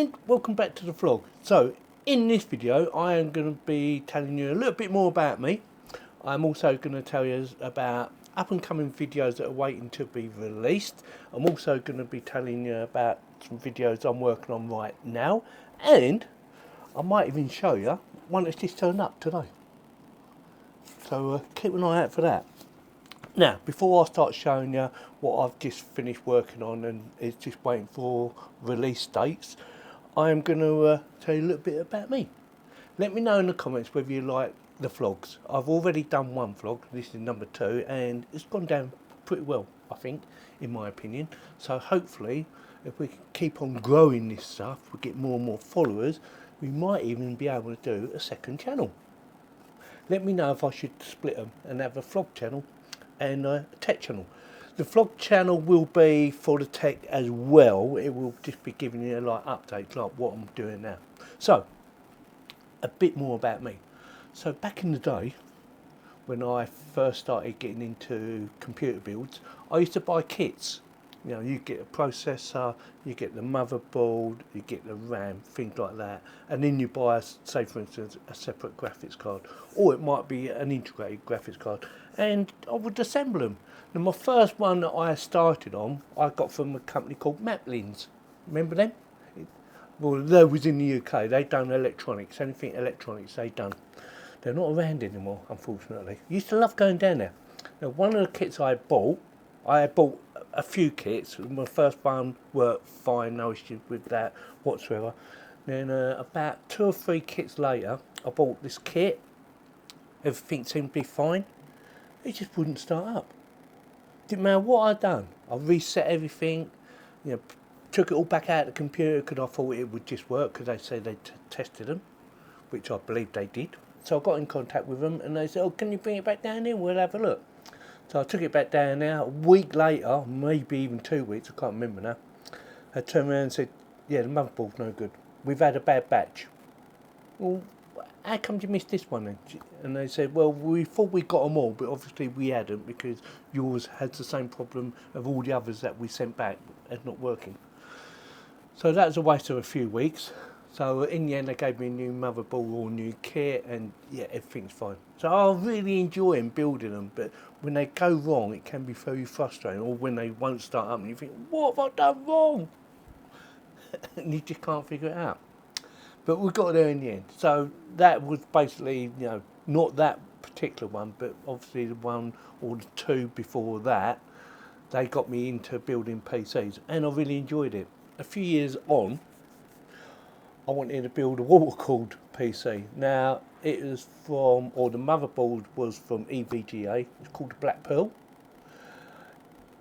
And welcome back to the vlog. So in this video I am going to be telling you a little bit more about me. I'm also going to tell you about up and coming videos that are waiting to be released. I'm also going to be telling you about some videos I'm working on right now, and I might even show you one that's just turned up today. So keep an eye out for that. Now, before I start showing you what I've just finished working on and is just waiting for release dates, I am going to tell you a little bit about me. Let me know in the comments whether you like the vlogs. I've already done one vlog, this is number 2, and it's gone down pretty well, I think, in my opinion. So hopefully, if we can keep on growing this stuff, we get more and more followers, we might even be able to do a second channel. Let me know if I should split them and have a vlog channel and a tech channel. The vlog channel will be for the tech as well. It will just be giving you like updates like what I'm doing now. So a bit more about me. So back in the day when I first started getting into computer builds, I used to buy kits. You know, you get a processor, you get the motherboard, you get the RAM, things like that, and then you buy, say for instance, a separate graphics card, or it might be an integrated graphics card, and I would assemble them. Now my first one that I started on, I got from a company called Maplins. Remember them? Well, they was in the UK. They done electronics, anything electronics they done. They're not around anymore, unfortunately. I used to love going down there. Now one of the kits I bought a few kits. My first one worked fine, no issues with that whatsoever. Then about 2 or 3 kits later, I bought this kit. Everything seemed to be fine. It just wouldn't start up. Didn't matter what I'd done. I reset everything, you know, took it all back out of the computer because I thought it would just work because they said they tested them, which I believe they did. So I got in contact with them and they said, oh, can you bring it back down here? We'll have a look. So I took it back down there. A week later, maybe even 2 weeks, I can't remember now, I turned around and said, yeah, the motherboard's no good. We've had a bad batch. Well, how come you missed this one then? And they said, well, we thought we got them all, but obviously we hadn't because yours had the same problem of all the others that we sent back as not working. So that was a waste of a few weeks. So in the end, they gave me a new motherboard or new kit, and yeah, everything's fine. So I really enjoy building them, but when they go wrong, it can be very frustrating. Or when they won't start up, and you think, what have I done wrong? And you just can't figure it out. But we got there in the end. So that was basically, you know, not that particular one, but obviously the one or the 2 before that, they got me into building PCs, and I really enjoyed it. A few years on, I wanted to build a water-cooled PC. Now, it was from, or the motherboard was from EVGA, it's called the Black Pearl.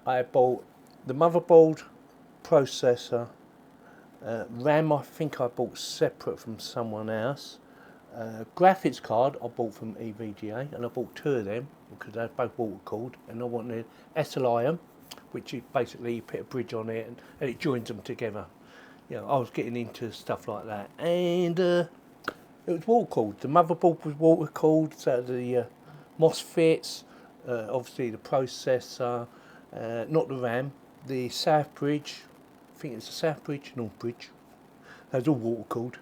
I bought the motherboard, processor, RAM I think I bought separate from someone else. Graphics card I bought from EVGA, and I bought 2 of them because they're both water-cooled, and I wanted SLIM, which is basically you put a bridge on it and it joins them together. You know, I was getting into stuff like that, and it was water cooled. The motherboard was water cooled, so the MOSFETs, obviously the processor, not the RAM, the south bridge. I think it's the south bridge, north bridge. That was all water cooled.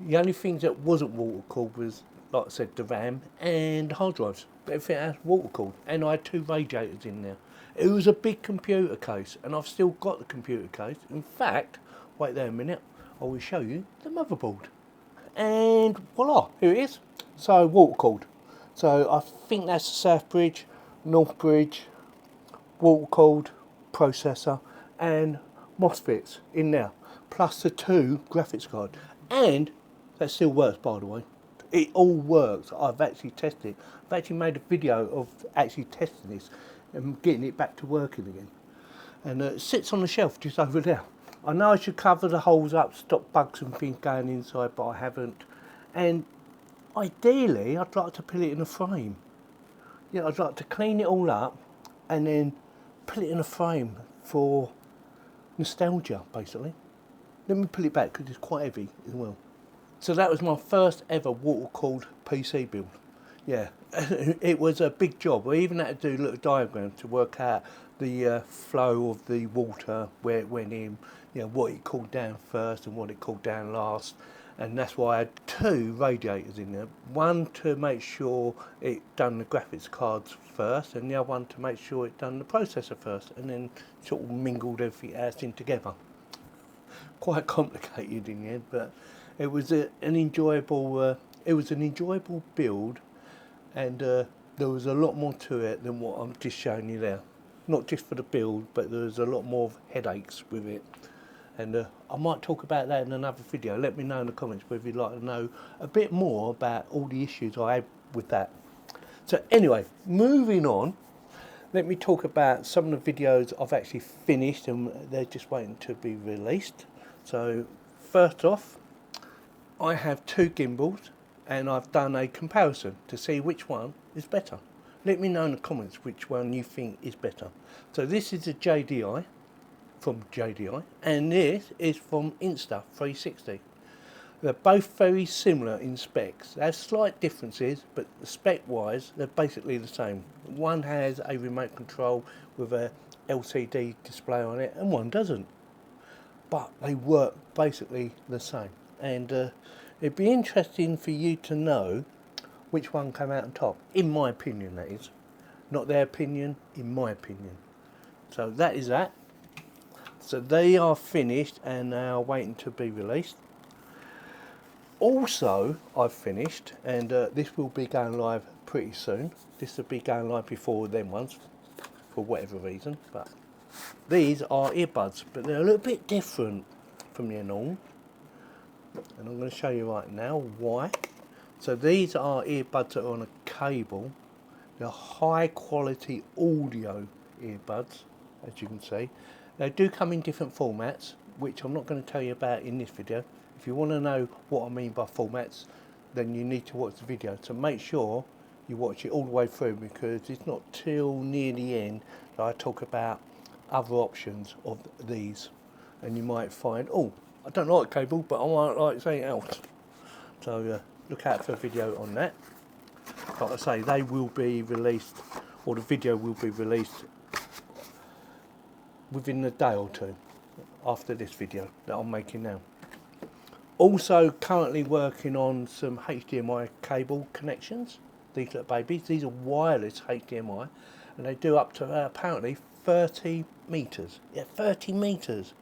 The only things that wasn't water cooled was, like I said, the RAM and the hard drives. But everything else was water cooled, and I had 2 radiators in there. It was a big computer case, and I've still got the computer case. In fact, wait there a minute, I will show you the motherboard. And voila, here it is. So water cooled. So I think that's the south bridge, north bridge, water cooled, processor, and MOSFETs in there, plus the 2 graphics cards. And that still works, by the way. It all works. I've actually tested it. I've actually made a video of actually testing this and getting it back to working again. And it sits on the shelf just over there. I know I should cover the holes up, stop bugs and things going inside, but I haven't. And ideally, I'd like to put it in a frame. Yeah, I'd like to clean it all up and then put it in a frame for nostalgia, basically. Let me pull it back because it's quite heavy as well. So that was my first ever water-cooled PC build. Yeah, it was a big job. We even had to do little diagrams to work out the flow of the water, where it went in, you know, what it cooled down first and what it cooled down last. And that's why I had 2 radiators in there. One to make sure it done the graphics cards first, and the other one to make sure it done the processor first, and then sort of mingled everything else in together. Quite complicated in the end, but it was an enjoyable. It was an enjoyable build. And there was a lot more to it than what I'm just showing you there. Not just for the build, but there was a lot more headaches with it. And I might talk about that in another video. Let me know in the comments whether you'd like to know a bit more about all the issues I had with that. So anyway, moving on, let me talk about some of the videos I've actually finished and they're just waiting to be released. So first off, I have 2 gimbals. And I've done a comparison to see which one is better. Let me know in the comments which one you think is better. So this is a JDI, from JDI, and this is from Insta360. They're both very similar in specs. They have slight differences, but spec-wise, they're basically the same. One has a remote control with a LCD display on it, and one doesn't. But they work basically the same. And it'd be interesting for you to know which one came out on top, in my opinion that is. Not their opinion, in my opinion. So that is that. So they are finished and they are waiting to be released. Also, I've finished, and this will be going live pretty soon. This will be going live before them ones, for whatever reason. But these are earbuds, but they're a little bit different from the norm. And I'm going to show you right now why. So these are earbuds that are on a cable. They're high quality audio earbuds, as you can see. They do come in different formats, which I'm not going to tell you about in this video. If you want to know what I mean by formats, then you need to watch the video. So make sure you watch it all the way through, because it's not till near the end that I talk about other options of these. And you might find, oh, I don't like cable, but I might like something else. So look out for a video on that. Like I say, they will be released, or the video will be released within a day or 2 after this video that I'm making now. Also currently working on some HDMI cable connections. These little babies, these are wireless HDMI, and they do up to apparently 30 meters. Yeah, 30 meters.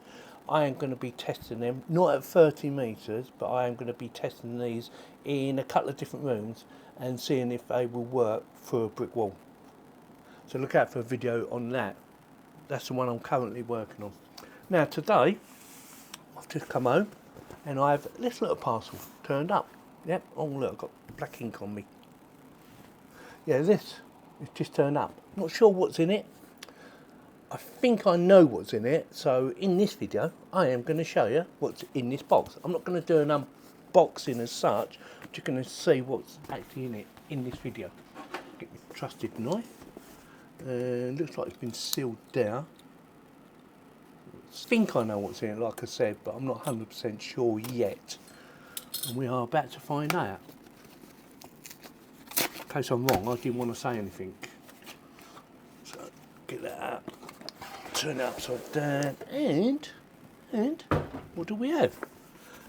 I am going to be testing them, not at 30 meters, but I am going to be testing these in a couple of different rooms and seeing if they will work through a brick wall. So look out for a video on that. That's the one I'm currently working on. Now today, I've just come home and I have this little parcel turned up. Yep, oh look, I've got black ink on me. Yeah, this is just turned up. Not sure what's in it. I think I know what's in it, so in this video I am going to show you what's in this box. I'm not going to do an unboxing as such, I'm just going to see what's actually in it in this video. Get my trusted knife. Looks like it's been sealed down. I think I know what's in it, like I said, but I'm not 100% sure yet. And we are about to find out. In case I'm wrong, I didn't want to say anything. So get that out. Turn it upside down, and what do we have?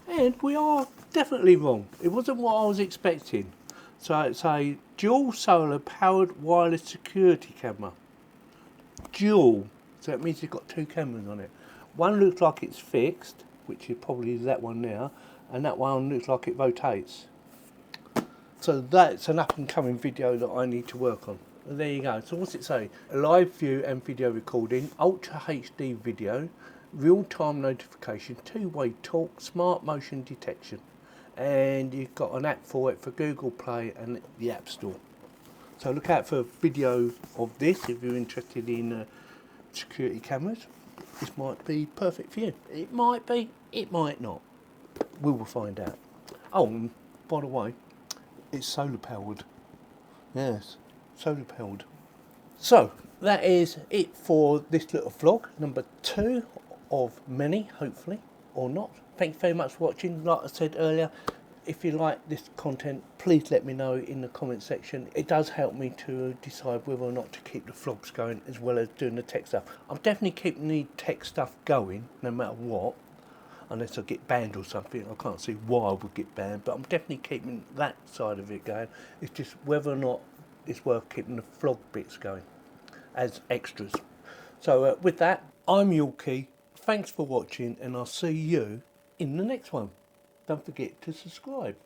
And we are definitely wrong. It wasn't what I was expecting. So it's a dual solar powered wireless security camera. Dual, so that means it's got 2 cameras on it. One looks like it's fixed, which is probably that one there, and that one looks like it rotates. So that's an up and coming video that I need to work on. There you go. So what's it say? A live view and video recording, Ultra HD video, real-time notification, 2-way talk, smart motion detection. And you've got an app for it for Google Play and the App Store. So look out for a video of this if you're interested in security cameras. This might be perfect for you. It might be, it might not. We will find out. Oh, and by the way, it's solar powered. Yes. Solar powered. So that is it for this little vlog, number 2 of many, hopefully, or not. Thank you very much for watching. Like I said earlier, if you like this content, please let me know in the comment section. It does help me to decide whether or not to keep the vlogs going as well as doing the tech stuff. I'm definitely keeping the tech stuff going no matter what, unless I get banned or something. I can't see why I would get banned, but I'm definitely keeping that side of it going. It's just whether or not it's worth keeping the vlog bits going as extras. So with that, I'm Yorkie. Thanks for watching, and I'll see you in the next one. Don't forget to subscribe.